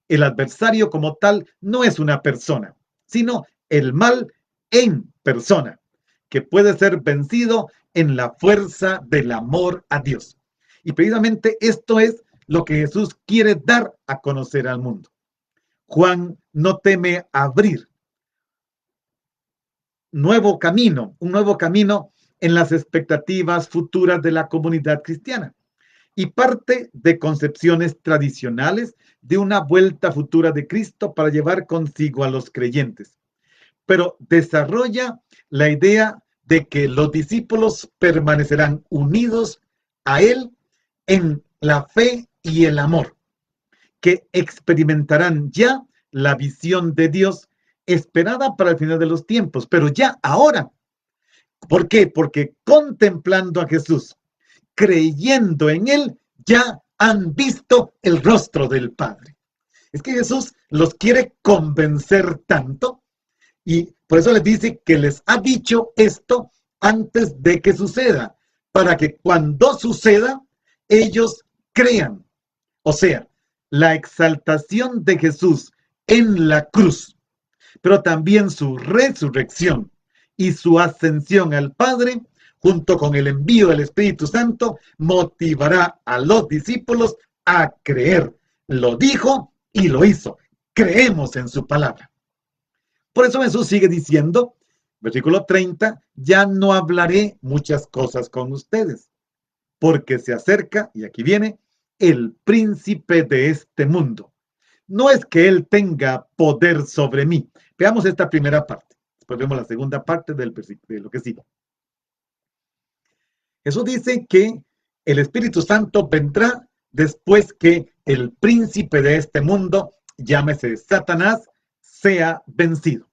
el adversario como tal no es una persona, sino el mal en persona, que puede ser vencido en la fuerza del amor a Dios. Y precisamente esto es lo que Jesús quiere dar a conocer al mundo. Juan no teme abrir un nuevo camino en las expectativas futuras de la comunidad cristiana y parte de concepciones tradicionales de una vuelta futura de Cristo para llevar consigo a los creyentes. Pero desarrolla la idea de que los discípulos permanecerán unidos a Él en la fe y el amor, que experimentarán ya la visión de Dios esperada para el final de los tiempos, pero ya ahora. ¿Por qué? Porque contemplando a Jesús, creyendo en Él, ya han visto el rostro del Padre. Es que Jesús los quiere convencer tanto y por eso les dice que les ha dicho esto antes de que suceda, para que cuando suceda, ellos crean. O sea, la exaltación de Jesús en la cruz, pero también su resurrección y su ascensión al Padre, junto con el envío del Espíritu Santo, motivará a los discípulos a creer. Lo dijo y lo hizo. Creemos en su palabra. Por eso Jesús sigue diciendo, versículo 30, ya no hablaré muchas cosas con ustedes, porque se acerca, y aquí viene, el príncipe de este mundo. No es que él tenga poder sobre mí. Veamos esta primera parte. Después vemos la segunda parte de lo que sigue. Jesús dice que el Espíritu Santo vendrá después que el príncipe de este mundo, llámese Satanás, sea vencido.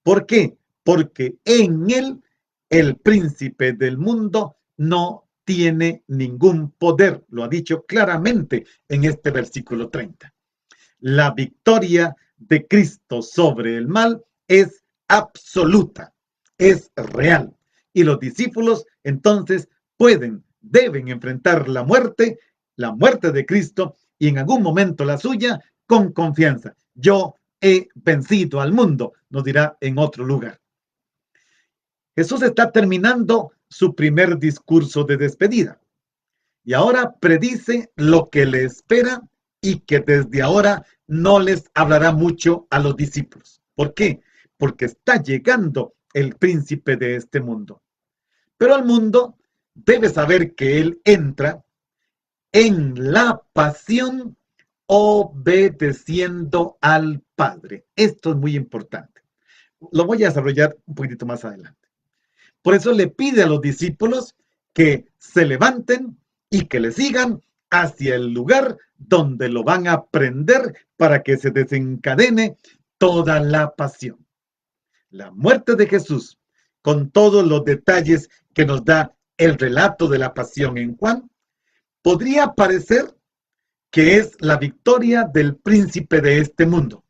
¿Por qué? Porque en él el príncipe del mundo no tiene ningún poder. Lo ha dicho claramente en este versículo 30. La victoria de Cristo sobre el mal es absoluta, es real. Y los discípulos entonces deben enfrentar la muerte de Cristo y en algún momento la suya con confianza. Yo he vencido al mundo, nos dirá en otro lugar. Jesús está terminando su primer discurso de despedida y ahora predice lo que le espera y que desde ahora no les hablará mucho a los discípulos. ¿Por qué? Porque está llegando el príncipe de este mundo. Pero el mundo debe saber que él entra en la pasión obedeciendo al Padre. Esto es muy importante. Lo voy a desarrollar un poquito más adelante. Por eso le pide a los discípulos que se levanten y que le sigan hacia el lugar donde lo van a prender para que se desencadene toda la pasión. La muerte de Jesús, con todos los detalles que nos da el relato de la pasión en Juan, podría parecer que es la victoria del príncipe de este mundo,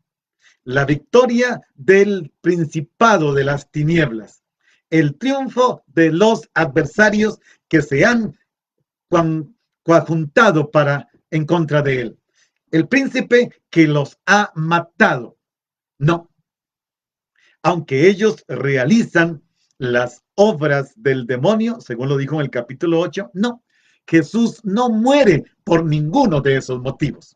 la victoria del principado de las tinieblas, el triunfo de los adversarios que se han juntado en contra de él, el príncipe que los ha matado. No, aunque ellos realizan las obras del demonio, según lo dijo en el capítulo 8, no, Jesús no muere por ninguno de esos motivos.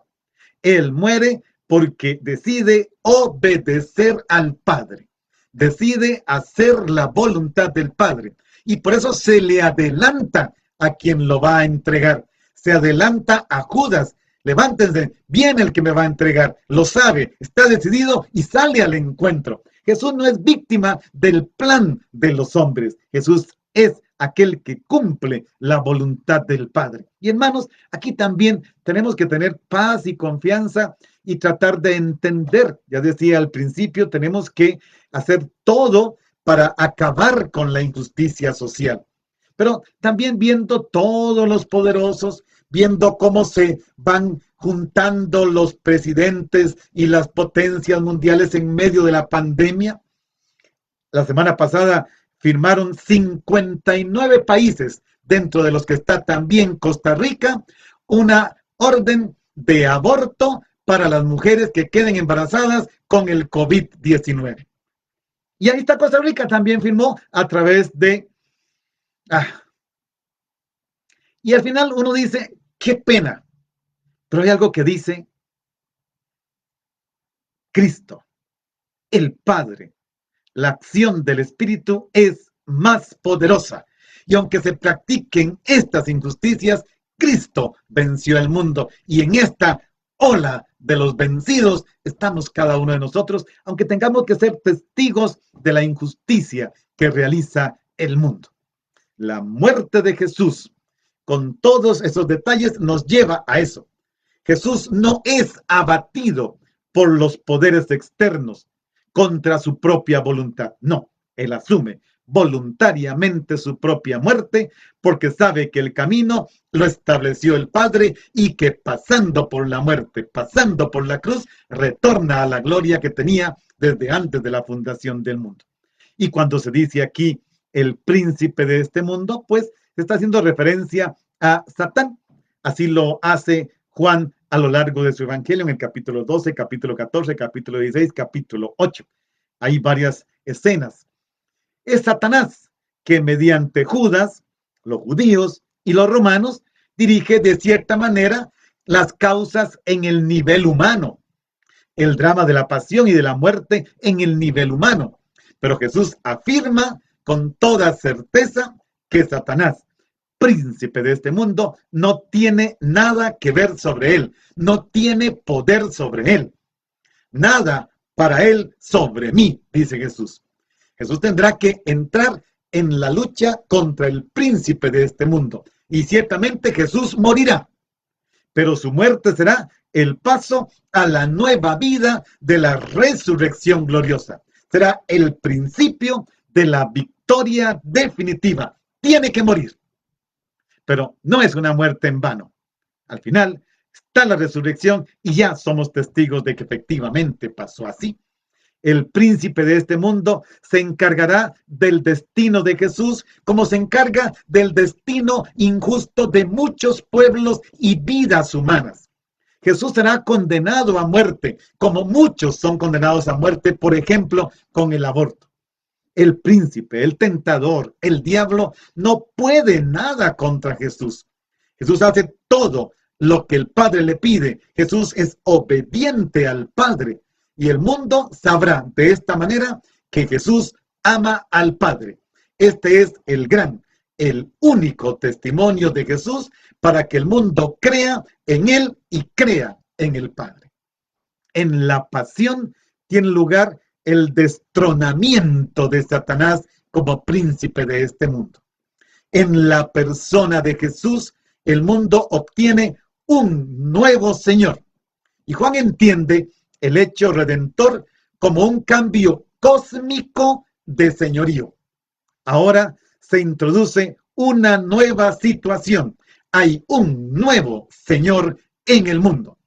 Él muere porque decide obedecer al Padre, decide hacer la voluntad del Padre y por eso se le adelanta a quien lo va a entregar, se adelanta a Judas. Levántense, viene el que me va a entregar, lo sabe, está decidido y sale al encuentro. Jesús no es víctima del plan de los hombres, Jesús es aquel que cumple la voluntad del Padre. Y hermanos, aquí también tenemos que tener paz y confianza y tratar de entender, ya decía al principio, tenemos que hacer todo para acabar con la injusticia social. Pero también viendo todos los poderosos, viendo cómo se van juntando los presidentes y las potencias mundiales en medio de la pandemia. La semana pasada firmaron 59 países, dentro de los que está también Costa Rica, una orden de aborto para las mujeres que queden embarazadas con el COVID-19. Y ahí está Costa Rica, también firmó a través de... Y al final uno dice, qué pena, pero hay algo que dice Cristo, el Padre. La acción del Espíritu es más poderosa. Y aunque se practiquen estas injusticias, Cristo venció el mundo. Y en esta ola de los vencidos estamos cada uno de nosotros, aunque tengamos que ser testigos de la injusticia que realiza el mundo. La muerte de Jesús con todos esos detalles, nos lleva a eso. Jesús no es abatido por los poderes externos contra su propia voluntad. No, él asume voluntariamente su propia muerte porque sabe que el camino lo estableció el Padre y que pasando por la muerte, pasando por la cruz, retorna a la gloria que tenía desde antes de la fundación del mundo. Y cuando se dice aquí el príncipe de este mundo, pues está haciendo referencia a Satán. Así lo hace Juan a lo largo de su evangelio en el capítulo 12, capítulo 14, capítulo 16, capítulo 8. Hay varias escenas. Es Satanás que mediante Judas, los judíos y los romanos dirige de cierta manera las causas en el nivel humano, el drama de la pasión y de la muerte en el nivel humano. Pero Jesús afirma con toda certeza que Satanás, príncipe de este mundo, no tiene nada que ver sobre él, no tiene poder sobre él. Nada para él sobre mí, dice Jesús. Jesús tendrá que entrar en la lucha contra el príncipe de este mundo. Y ciertamente Jesús morirá, pero su muerte será el paso a la nueva vida de la resurrección gloriosa. Será el principio de la victoria definitiva. Tiene que morir, pero no es una muerte en vano. Al final está la resurrección y ya somos testigos de que efectivamente pasó así. El príncipe de este mundo se encargará del destino de Jesús como se encarga del destino injusto de muchos pueblos y vidas humanas. Jesús será condenado a muerte, como muchos son condenados a muerte, por ejemplo, con el aborto. El príncipe, el tentador, el diablo, no puede nada contra Jesús. Jesús hace todo lo que el Padre le pide. Jesús es obediente al Padre. Y el mundo sabrá de esta manera que Jesús ama al Padre. Este es el gran, el único testimonio de Jesús para que el mundo crea en Él y crea en el Padre. En la pasión tiene lugar el destronamiento de Satanás como príncipe de este mundo. En la persona de Jesús, el mundo obtiene un nuevo Señor. Y Juan entiende el hecho redentor como un cambio cósmico de señorío. Ahora se introduce una nueva situación. Hay un nuevo Señor en el mundo.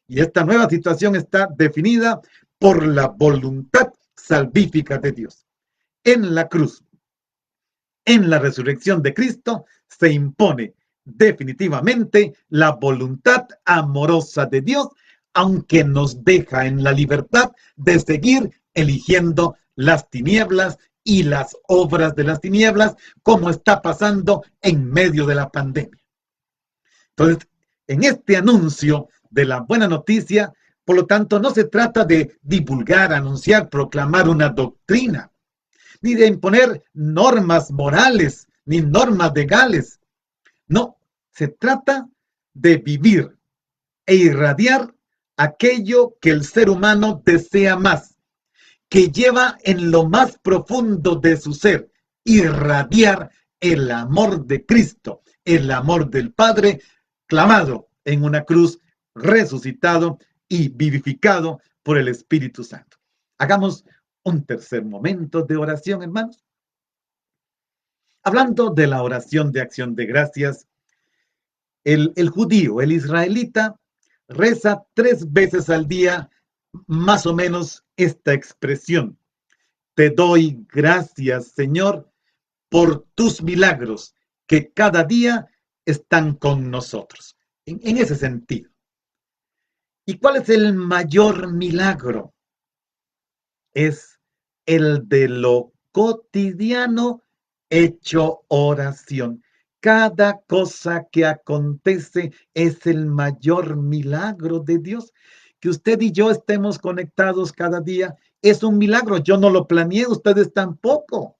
Y esta nueva situación está definida por la voluntad salvífica de Dios. En la cruz, en la resurrección de Cristo, se impone definitivamente la voluntad amorosa de Dios, aunque nos deja en la libertad de seguir eligiendo las tinieblas y las obras de las tinieblas, como está pasando en medio de la pandemia. Entonces, en este anuncio de la buena noticia, por lo tanto, no se trata de divulgar, anunciar, proclamar una doctrina, ni de imponer normas morales, ni normas legales. No, se trata de vivir e irradiar aquello que el ser humano desea más, que lleva en lo más profundo de su ser, irradiar el amor de Cristo, el amor del Padre, clavado en una cruz, resucitado y vivificado por el Espíritu Santo. Hagamos un tercer momento de oración, hermanos. Hablando de la oración de acción de gracias, el judío, el israelita, reza 3 veces al día más o menos esta expresión: te doy gracias, Señor, por tus milagros que cada día están con nosotros. En ese sentido. ¿Y cuál es el mayor milagro? Es el de lo cotidiano hecho oración. Cada cosa que acontece es el mayor milagro de Dios. Que usted y yo estemos conectados cada día es un milagro. Yo no lo planeé, ustedes tampoco.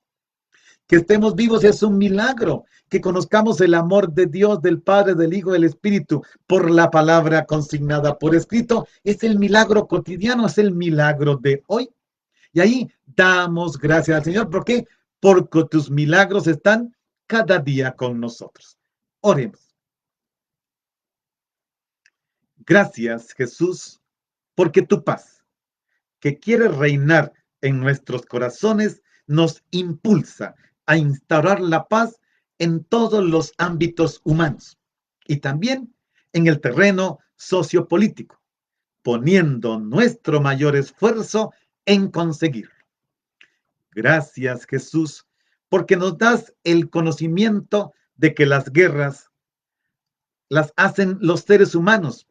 Que estemos vivos es un milagro. Que conozcamos el amor de Dios, del Padre, del Hijo, del Espíritu, por la palabra consignada por escrito, es el milagro cotidiano, es el milagro de hoy. Y ahí damos gracias al Señor. ¿Por qué? Porque tus milagros están cada día con nosotros. Oremos. Gracias, Jesús, porque tu paz, que quiere reinar en nuestros corazones, nos impulsa a instaurar la paz en todos los ámbitos humanos y también en el terreno sociopolítico, poniendo nuestro mayor esfuerzo en conseguirlo. Gracias, Jesús, porque nos das el conocimiento de que las guerras las hacen los seres humanos,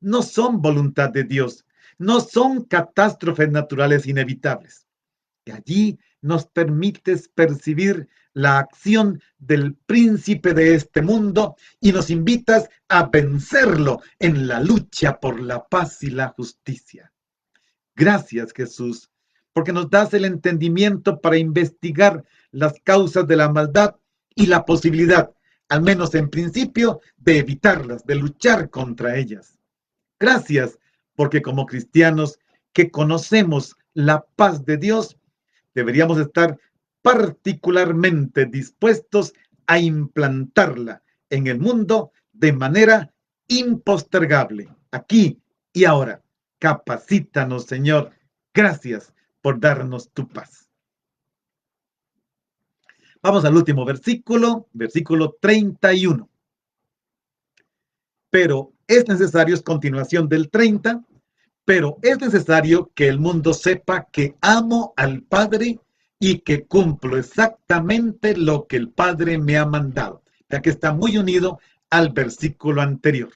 no son voluntad de Dios, no son catástrofes naturales inevitables. Y allí nos permites percibir la acción del príncipe de este mundo y nos invitas a vencerlo en la lucha por la paz y la justicia. Gracias, Jesús, porque nos das el entendimiento para investigar las causas de la maldad y la posibilidad, al menos en principio, de evitarlas, de luchar contra ellas. Gracias, porque como cristianos que conocemos la paz de Dios, deberíamos estar particularmente dispuestos a implantarla en el mundo de manera impostergable, aquí y ahora. Capacítanos, Señor. Gracias por darnos tu paz. Vamos al último versículo, versículo 31. Pero es necesario, es continuación del 30, pero es necesario que el mundo sepa que amo al Padre y que cumplo exactamente lo que el Padre me ha mandado, ya que está muy unido al versículo anterior.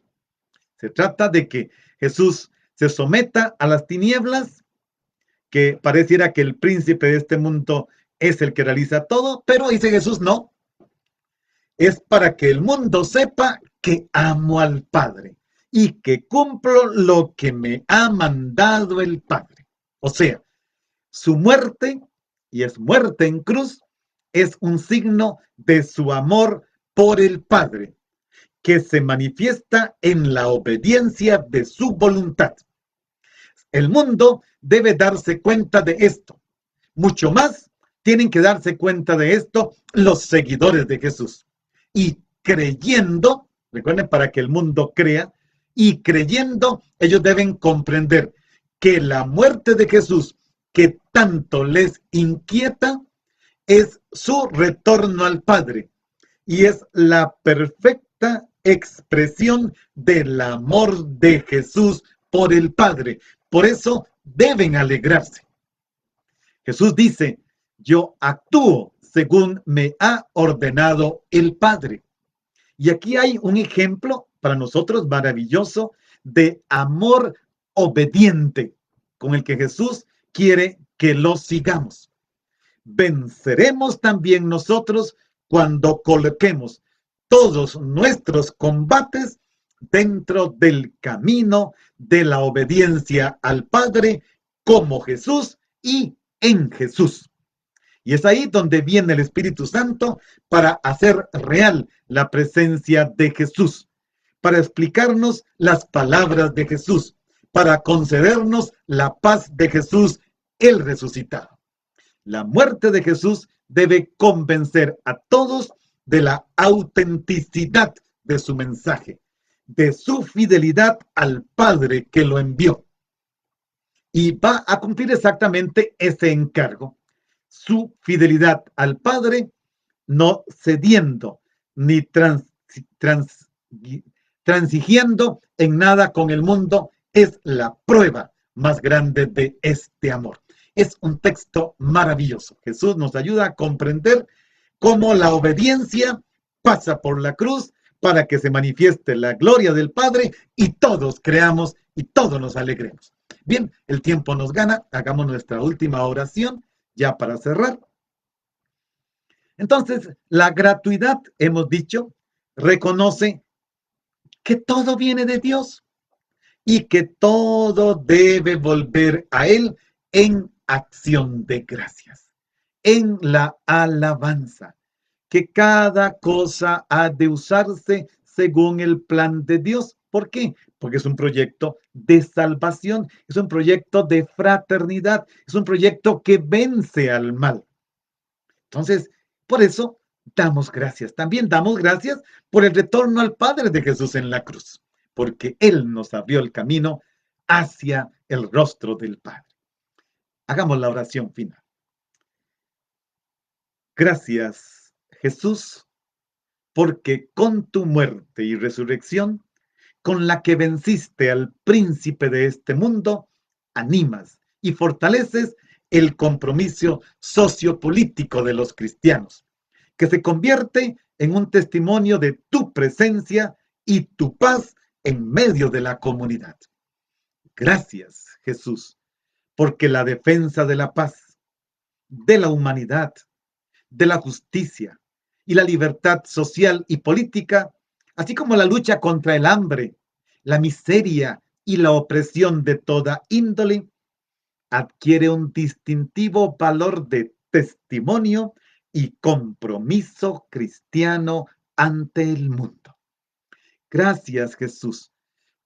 Se trata de que Jesús se someta a las tinieblas, que pareciera que el príncipe de este mundo es el que realiza todo, pero dice Jesús, no, es para que el mundo sepa que amo al Padre y que cumplo lo que me ha mandado el Padre. O sea, su muerte, y es muerte en cruz, es un signo de su amor por el Padre, que se manifiesta en la obediencia de su voluntad. El mundo debe darse cuenta de esto. Mucho más tienen que darse cuenta de esto los seguidores de Jesús. Y creyendo, recuerden, para que el mundo crea, y creyendo, ellos deben comprender que la muerte de Jesús, que tanto les inquieta, es su retorno al Padre y es la perfecta expresión del amor de Jesús por el Padre. Por eso deben alegrarse. Jesús dice, yo actúo según me ha ordenado el Padre. Y aquí hay un ejemplo para nosotros maravilloso de amor obediente con el que Jesús quiere que lo sigamos. Venceremos también nosotros cuando coloquemos todos nuestros combates dentro del camino de la obediencia al Padre como Jesús y en Jesús. Y es ahí donde viene el Espíritu Santo para hacer real la presencia de Jesús, para explicarnos las palabras de Jesús, para concedernos la paz de Jesús, el resucitado. La muerte de Jesús debe convencer a todos de la autenticidad de su mensaje, de su fidelidad al Padre que lo envió. Y va a cumplir exactamente ese encargo, su fidelidad al Padre, no cediendo ni transigiendo en nada con el mundo, es la prueba más grande de este amor. Es un texto maravilloso. Jesús nos ayuda a comprender cómo la obediencia pasa por la cruz para que se manifieste la gloria del Padre y todos creamos y todos nos alegremos. Bien, el tiempo nos gana. Hagamos nuestra última oración ya para cerrar. Entonces, la gratuidad, hemos dicho, reconoce que todo viene de Dios y que todo debe volver a Él en acción de gracias, en la alabanza, que cada cosa ha de usarse según el plan de Dios. ¿Por qué? Porque es un proyecto de salvación, es un proyecto de fraternidad, es un proyecto que vence al mal. Entonces, por eso damos gracias. También damos gracias por el retorno al Padre de Jesús en la cruz, porque Él nos abrió el camino hacia el rostro del Padre. Hagamos la oración final. Gracias, Jesús, porque con tu muerte y resurrección, con la que venciste al príncipe de este mundo, animas y fortaleces el compromiso sociopolítico de los cristianos, que se convierte en un testimonio de tu presencia y tu paz en medio de la comunidad. Gracias, Jesús, porque la defensa de la paz, de la humanidad, de la justicia y la libertad social y política, así como la lucha contra el hambre, la miseria y la opresión de toda índole, adquiere un distintivo valor de testimonio y compromiso cristiano ante el mundo. Gracias, Jesús,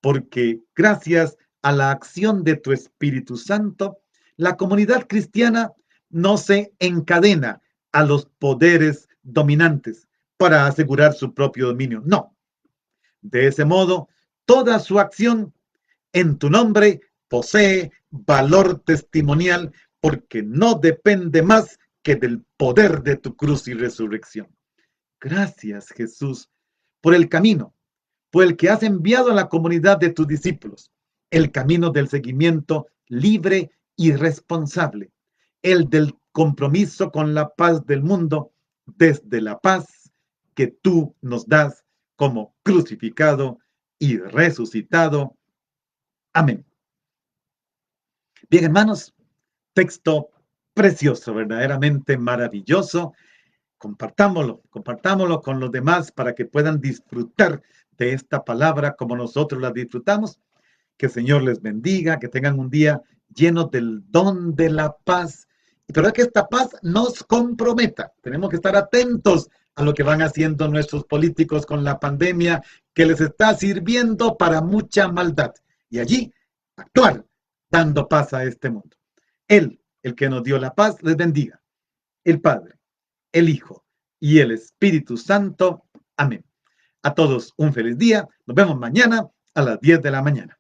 porque gracias a la acción de tu Espíritu Santo, la comunidad cristiana no se encadena a los poderes dominantes para asegurar su propio dominio. No. De ese modo, toda su acción en tu nombre posee valor testimonial porque no depende más que del poder de tu cruz y resurrección. Gracias, Jesús, por el camino, por el que has enviado a la comunidad de tus discípulos, el camino del seguimiento libre y responsable, el del compromiso con la paz del mundo, desde la paz que tú nos das como crucificado y resucitado. Amén. Bien, hermanos, texto precioso, verdaderamente maravilloso. Compartámoslo con los demás para que puedan disfrutar de esta palabra como nosotros la disfrutamos. Que el Señor les bendiga, que tengan un día lleno del don de la paz. Pero que esta paz nos comprometa. Tenemos que estar atentos a lo que van haciendo nuestros políticos con la pandemia, que les está sirviendo para mucha maldad. Y allí actuar, dando paz a este mundo. Él, el que nos dio la paz, les bendiga. El Padre, el Hijo y el Espíritu Santo. Amén. A todos un feliz día. Nos vemos mañana a las 10 de la mañana.